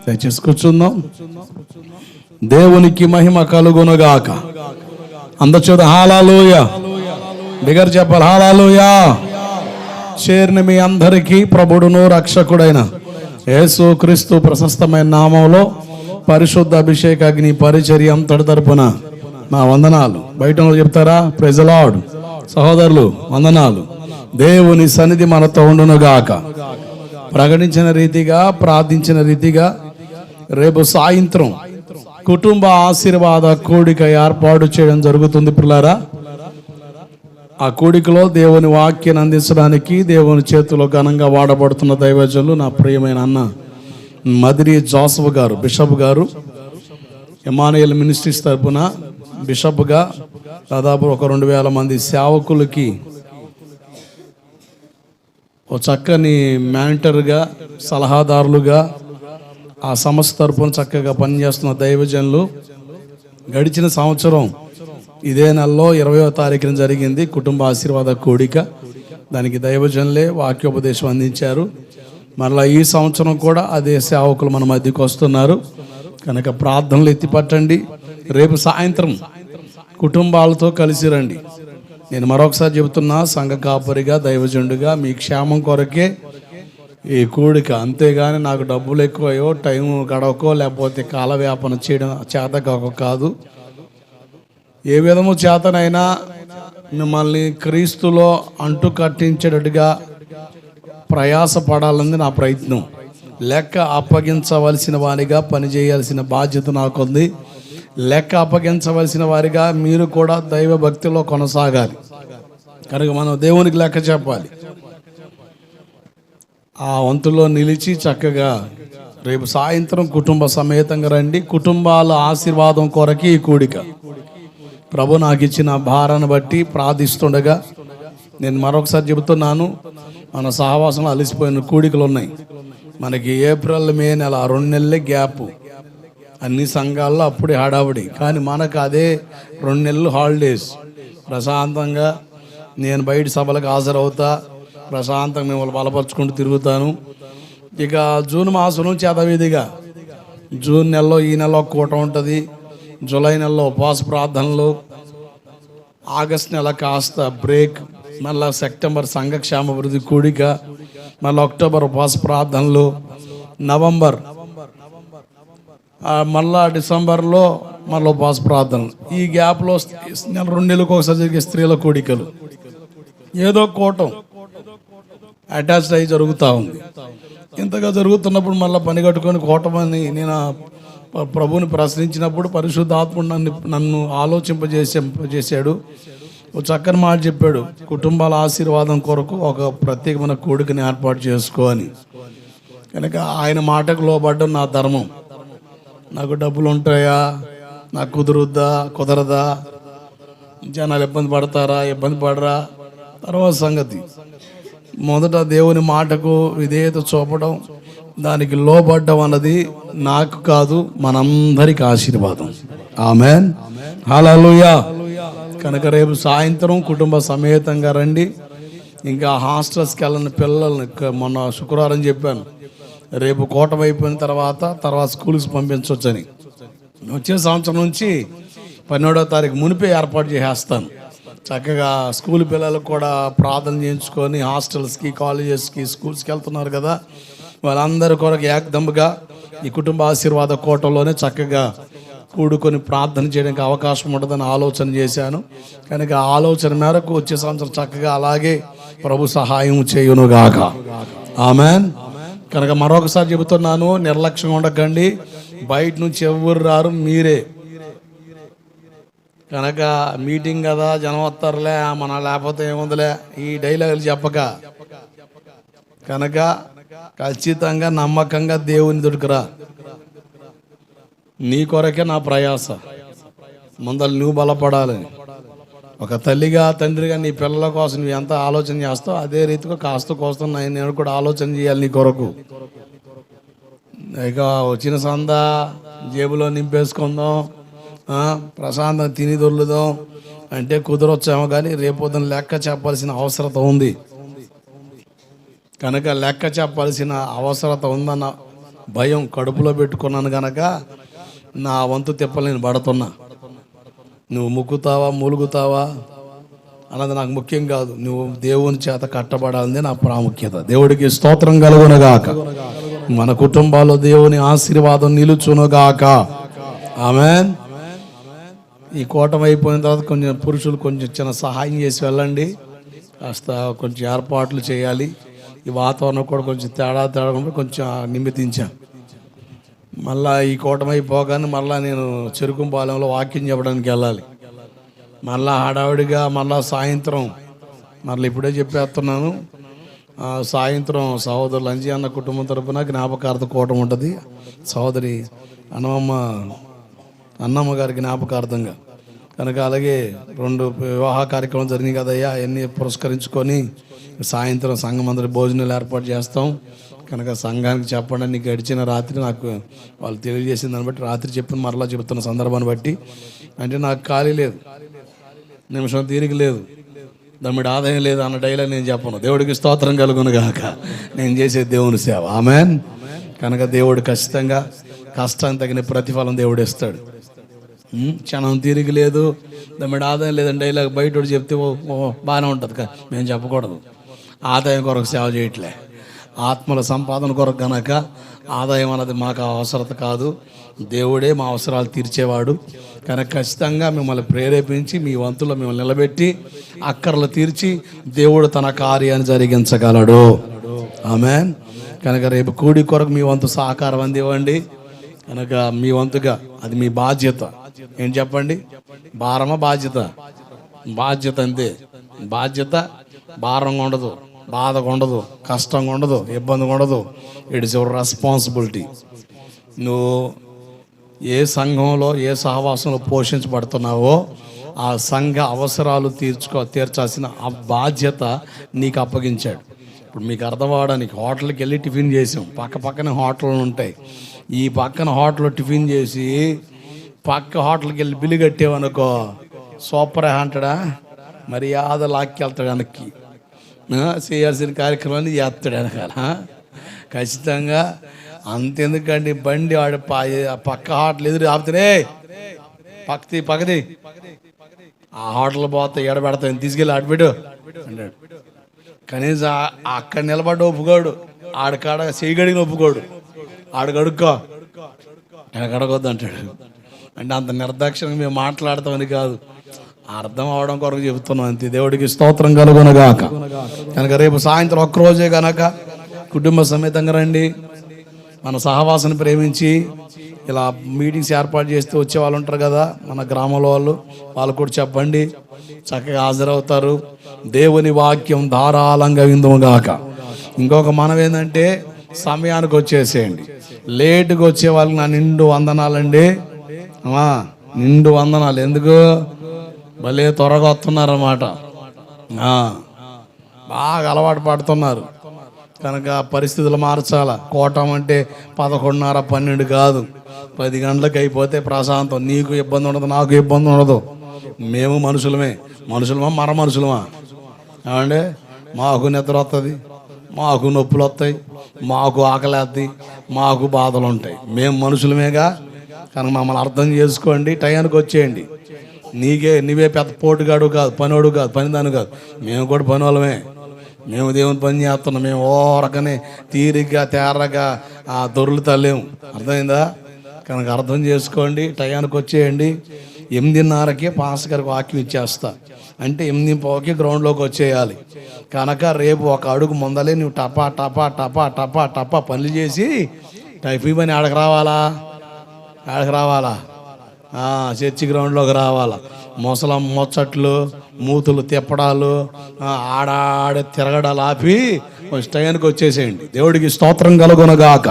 దయచేసి కూర్చుందాం. దేవునికి మహిమ కలుగునుగాక. అందచేత హల్లెలూయా బిగర్ చెప్పాలి. హల్లెలూయా. చేరిన మీ అందరికీ ప్రభుడును రక్షకుడైన యేసు క్రీస్తు ప్రశస్తమైన నామంలో పరిశుద్ధ అభిషేక అగ్ని పరిచర్య అంతటి తరపున నా వందనాలు. బయట చెప్తారా? Praise the lord. సహోదరులు వందనాలు. దేవుని సన్నిధి మనతో ఉండునుగాక. ప్రకటించిన రీతిగా, ప్రార్థించిన రీతిగా రేపు సాయంత్రం కుటుంబ ఆశీర్వాద కూడిక ఏర్పాటు చేయడం జరుగుతుంది పిల్లారా. ఆ కూడికలో దేవుని వాక్యాన్ని అందించడానికి దేవుని చేతిలో ఘనంగా వాడబడుతున్న దైవజనులు నా ప్రియమైన అన్న మదిరి జోసఫ్ గారు, బిషప్ గారు, ఎమానుయేల్ మినిస్ట్రీస్ తరపున బిషప్గా దాదాపు ఒక 2000 మంది సేవకులకి ఓ చక్కని మ్యానిటర్గా, సలహాదారులుగా ఆ సంస్థ తరపున చక్కగా పనిచేస్తున్న దైవజనులు. గడిచిన సంవత్సరం ఇదే నెలలో 20వ తారీఖున జరిగింది కుటుంబ ఆశీర్వాద కూడిక. దానికి దైవజనులే వాక్యోపదేశం అందించారు. మరలా ఈ సంవత్సరం కూడా అదే సేవకులు మన మధ్యకు వస్తున్నారు కనుక ప్రార్థనలు ఎత్తిపట్టండి. రేపు సాయంత్రం కుటుంబాలతో కలిసి రండి. నేను మరొకసారి చెబుతున్నా, సంఘ కాపరిగా, దైవజనుడిగా మీ క్షేమం కొరకే ఈ కూడిక. అంతేగాని నాకు డబ్బులు ఎక్కువయో, టైం గడవకో, లేకపోతే కాలవ్యాపన చేయడం చేత కాదు. ఏ విధము చేతనైనా మిమ్మల్ని క్రీస్తులో అంటు కట్టించేటట్టుగా ప్రయాసపడాలని నా ప్రయత్నం. లెక్క అప్పగించవలసిన వారిగా పనిచేయాల్సిన బాధ్యత నాకుంది. లెక్క అప్పగించవలసిన వారిగా మీరు కూడా దైవ భక్తిలో కొనసాగాలి కనుక మనం దేవునికి లెక్క చెప్పాలి. ఆ వంతులో నిలిచి చక్కగా రేపు సాయంత్రం కుటుంబ సమేతంగా రండి. కుటుంబాల ఆశీర్వాదం కొరకి ఈ కూడిక. ప్రభు నాకు ఇచ్చిన భారాన్ని బట్టి ప్రార్థిస్తుండగా నేను మరొకసారి చెబుతున్నాను, మన సహవాసంలో అలసిపోయిన కూడికలు ఉన్నాయి. మనకి ఏప్రిల్, మే నెల 2 నెలలే గ్యాప్. అన్ని సంఘాల్లో అప్పుడే హడావుడి. కానీ మనకు అదే 2 నెలలు హాలిడేస్. ప్రశాంతంగా నేను బయట సభలకు హాజరవుతా, ప్రశాంతంగా మిమ్మల్ని బలపరుచుకుంటూ తిరుగుతాను. ఇక జూన్ మాసం నుంచి యథావిధిగా జూన్ నెలలో ఈ నెలలో కూట ఉంటుంది, జూలై నెలలో ఉపవాస ప్రార్థనలు, ఆగస్ట్ నెల కాస్త బ్రేక్, మళ్ళీ సెప్టెంబర్ సంఘక్షేమ అభివృద్ధి కూడిక, మళ్ళీ అక్టోబర్ ఉపవాస ప్రార్థనలు, నవంబర్, మళ్ళా డిసెంబర్లో మళ్ళీ ఉపవాస ప్రార్థనలు. ఈ గ్యాప్లో 2 నెలలకు ఒకసారి జరిగే స్త్రీల కూడికలు, ఏదో కూటం అటాచ్డ్ అయ్యి జరుగుతూ ఉంది. ఇంతగా జరుగుతున్నప్పుడు మళ్ళీ పని కట్టుకొని కూటమని నేను ప్రభువుని ప్రశ్నించినప్పుడు పరిశుద్ధాత్ముడు నన్ను ఆలోచింపజేశాడు. ఒక చక్కని మాట చెప్పాడు, కుటుంబాల ఆశీర్వాదం కొరకు ఒక ప్రత్యేకమైన కూడికని ఏర్పాటు చేసుకోని. కనుక ఆయన మాటకు లోబడ్డం నా ధర్మం. నాకు డబ్బులు ఉంటాయా, నాకు కుదరదా, జనాలు ఇబ్బంది పడతారా, ఇబ్బంది పడరా, తర్వాత సంగతి. మొదట దేవుని మాటకు విధేయత చూపడం, దానికి లోబడ్డం అన్నది నాకు కాదు, మనందరికి ఆశీర్వాదం. ఆమేన్, హల్లెలూయా. కనుక రేపు సాయంత్రం కుటుంబ సమేతంగా రండి. ఇంకా హాస్టల్స్కి వెళ్ళని పిల్లల్ని మొన్న శుక్రవారం చెప్పాను, రేపు కూటమి అయిపోయిన తర్వాత స్కూల్కి పంపించవచ్చని. వచ్చే సంవత్సరం నుంచి 12వ తారీఖు మునిపే ఏర్పాటు చేసేస్తాను. చక్కగా స్కూల్ పిల్లలకు కూడా ప్రార్థన చేయించుకొని హాస్టల్స్కి, కాలేజెస్కి, స్కూల్స్కి వెళ్తున్నారు కదా, వాళ్ళందరి కొరకు ఏకదమ్ముగా ఈ కుటుంబ ఆశీర్వాద కోటలోనే చక్కగా కూడుకొని ప్రార్థన చేయడానికి అవకాశం ఉంటుందని ఆలోచన చేశాను. కనుక ఆ ఆలోచన మేరకు వచ్చే సంవత్సరం చక్కగా అలాగే ప్రభు సహాయం చేయునుగాక. ఆమేన్. కనుక మరొకసారి చెబుతున్నాను, నిర్లక్ష్యంగా ఉండకండి. బయట నుంచి ఎవరు రారు, మీరే. కనుక మీటింగ్ కదా, జనం వస్తారులే, మన లేకపోతే ఏముందిలే, ఈ డైలాగులు చెప్పక, కనుక ఖచ్చితంగా నమ్మకంగా దేవుని దొరికిరా. నీ కొరకే నా ప్రయాస. ముందర నువ్వు బలపడాలి. ఒక తల్లిగా, తండ్రిగా నీ పిల్లల కోసం నువ్వు ఎంత ఆలోచన చేస్తావు, అదే రీతిగా కాస్త కోసం నేను కూడా ఆలోచన చేయాలి నీ కొరకు. ఇక వచ్చిన సంద జేబులో నింపేసుకుందాం, ప్రశాంతంగా తిని దొర్లుదాం అంటే కుదరొచ్చామో, కానీ రేపొద్దున లెక్క చెప్పాల్సిన అవసరత ఉంది. కనుక లెక్క చెప్పాల్సిన అవసరత ఉందన్న భయం కడుపులో పెట్టుకున్నాను కనుక నా వంతు తిప్పలు నేను పడుతున్నా. నువ్వు ముక్కుతావా మూలుగుతావా అన్నది నాకు ముఖ్యం కాదు. నువ్వు దేవుని చేత కట్టబడాలని నా ప్రాముఖ్యత. దేవుడికి స్తోత్రం కలుగునుగాక. మన కుటుంబాల్లో దేవుని ఆశీర్వాదం నిలుచునుగాక. ఆమేన్. ఈ కూటమి అయిపోయిన తర్వాత కొంచెం పురుషులు కొంచెం చిన్న సహాయం చేసి వెళ్ళండి. కాస్త కొంచెం ఏర్పాట్లు చేయాలి. ఈ వాతావరణం కూడా కొంచెం తేడా కొంచెం నిమితించా. మళ్ళా ఈ కూటమి అయిపోగానే మళ్ళీ నేను చెరుకుంపాలెంలో వాక్యం చెప్పడానికి వెళ్ళాలి. మళ్ళా హడావిడిగా మళ్ళా సాయంత్రం మళ్ళీ ఇప్పుడే చెప్పేస్తున్నాను. సాయంత్రం సహోదరులు అంజీ అన్న కుటుంబం తరపున జ్ఞాపకార్థ కూటమి ఉంటుంది. సహోదరి అన్నమ్మ గారి జ్ఞాపకార్థంగా కనుక అలాగే 2 వివాహ కార్యక్రమం జరిగినాయి కదయ్యా. అవన్నీ పురస్కరించుకొని సాయంత్రం సంఘం అందరి భోజనాలు ఏర్పాటు చేస్తాం. కనుక సంఘానికి చెప్పండి. నీకు గడిచిన రాత్రి నాకు వాళ్ళు తెలియజేసిన దాన్ని బట్టి రాత్రి చెప్పిన మరలా చెబుతున్న సందర్భాన్ని బట్టి అంటే నాకు ఖాళీ లేదు, నిమిషం తీరిక లేదు, దమ్మిడి ఆదాయం లేదు అన్న డైలాగ్ నేను చెప్పను. దేవుడికి స్తోత్రం కలుగును గాక. నేను చేసే దేవుని సేవ. ఆమేన్. కనుక దేవుడు ఖచ్చితంగా కష్టానికి తగిన ప్రతిఫలం దేవుడు ఇస్తాడు. క్షణం తీరిక లేదు, దమ్మిడి ఆదాయం లేదని డైలాగ్ బయట చెప్తే బాగానే ఉంటుంది. మేము చెప్పకూడదు. ఆదాయం కొరకు సేవ చేయట్లే, ఆత్మల సంపాదన కొరకు గనక ఆదాయం అన్నది మాకు అవసరత కాదు. దేవుడే మా అవసరాలు తీర్చేవాడు. కనుక ఖచ్చితంగా మిమ్మల్ని ప్రేరేపించి మీ వంతులో మిమ్మల్ని నిలబెట్టి అక్కర్లు తీర్చి దేవుడు తన కార్యాన్ని జరిగించగలడు. ఆమేన్. కనుక రేపు కూడి కొరకు మీ వంతు సహకారం అందివ్వండి. కనుక మీ వంతుగా అది మీ బాధ్యత. ఏం చెప్పండి? భారమా బాధ్యత? బాధ్యత అంతే. బాధ్యత భారంగా ఉండదు, బాధగా ఉండదు, కష్టంగా ఉండదు, ఇబ్బందిగా ఉండదు. It's your responsibility. నువ్వు ఏ సంఘంలో ఏ సహవాసంలో పోషించబడుతున్నావో ఆ సంఘ అవసరాలు తీర్చాల్సిన ఆ బాధ్యత నీకు అప్పగించాడు. ఇప్పుడు మీకు అర్థం అవడానికి హోటల్కి వెళ్ళి టిఫిన్ చేసాం. పక్కనే హోటళ్ళు ఉంటాయి. ఈ పక్కన హోటల్లో టిఫిన్ చేసి పక్క హోటల్కి వెళ్ళి బిల్లు కట్టేవనుకో సూపర్ అంటాడా, మర్యాద లాక్కెళ్తాడు వెనక్కి. చేయాల్సిన కార్యక్రమాన్ని చేస్తాడు వెనకాల. ఖచ్చితంగా అంతెందుకండి, బండి వాడు పక్క హోటల్ ఎదురు ఆపుతానే పక్కది ఆ హోటల్ పోతే ఎడబెడతాను తీసుకెళ్ళి ఆడబెట్టు అంటాడు. కనీసం అక్కడ నిలబడ్డ ఒప్పుకోడు, ఆడకాడ చేయగడిగిన ఒప్పుకోడు. ఆడగడుక్కో ఎడగడగొద్దు అంటాడు. అంటే అంత నిర్దాక్షిణంగా మేము మాట్లాడతామని కాదు, అర్థం అవడం కొరకు చెబుతున్నాం అంతే. దేవుడికి స్తోత్రం కలుగునుగాక. కనుక రేపు సాయంత్రం ఒక్కరోజే కనుక కుటుంబ సమేతంగా రండి. మన సహవాసాన్ని ప్రేమించి ఇలా మీటింగ్స్ ఏర్పాటు చేస్తూ వచ్చే వాళ్ళు ఉంటారు కదా మన గ్రామంలో వాళ్ళు కూడా చెప్పండి, చక్కగా హాజరవుతారు. దేవుని వాక్యం ధారాళంగా విందుముగాక. ఇంకొక మనం ఏంటంటే సమయానికి వచ్చేసేయండి. లేటుగా వచ్చే వాళ్ళకి నా నిండు వందనాలండి. నిండు వందనాలు. ఎందుకు? భలే త్వరగా వస్తున్నారన్నమాట. బాగా అలవాటు పడుతున్నారు. కనుక పరిస్థితులు మార్చాల. కోటం అంటే 11:30 12 కాదు, 10 గంటలకు అయిపోతే ప్రశాంతం. నీకు ఇబ్బంది ఉండదు, నాకు ఇబ్బంది ఉండదు. మేము మనుషులమే మర మనుషులమా ఏమంటే? మాకు నిద్ర వస్తుంది, మాకు నొప్పులు వస్తాయి, మాకు ఆకలేద్ది, మాకు బాధలు ఉంటాయి. మేము మనుషులమేగా. కనుక మమ్మల్ని అర్థం చేసుకోండి, టయానికి వచ్చేయండి. నీవే పెద్ద పోటుగాడు కాదు, పనివాడు కాదు, పనిదాను కాదు. మేము కూడా పని వాళ్ళమే. మేము దేవుని పని చేస్తున్నాం. మేము ఓరకనే తీరిగ్గా తేరగా దొర్లుతలేము. అర్థమైందా? కనుక అర్థం చేసుకోండి, టయానికి వచ్చేయండి. 8:30కి పాస్టర్ గారికి వాక్యం ఇచ్చేస్తా అంటే 8:15కి గ్రౌండ్లోకి వచ్చేయాలి. కనుక రేపు ఒక అడుగు ముందలే నువ్వు టపా టపా టపా టపా టపా పనులు చేసి టైఫీ పని ఆడకు రావాలా చర్చి గ్రౌండ్లోకి రావాలా. ముచ్చట్లు మూతులు తిప్పడాలు ఆడాడే తిరగడాలు ఆపి టయానికి వచ్చేసేయండి. దేవుడికి స్తోత్రం కలుగునుగాక.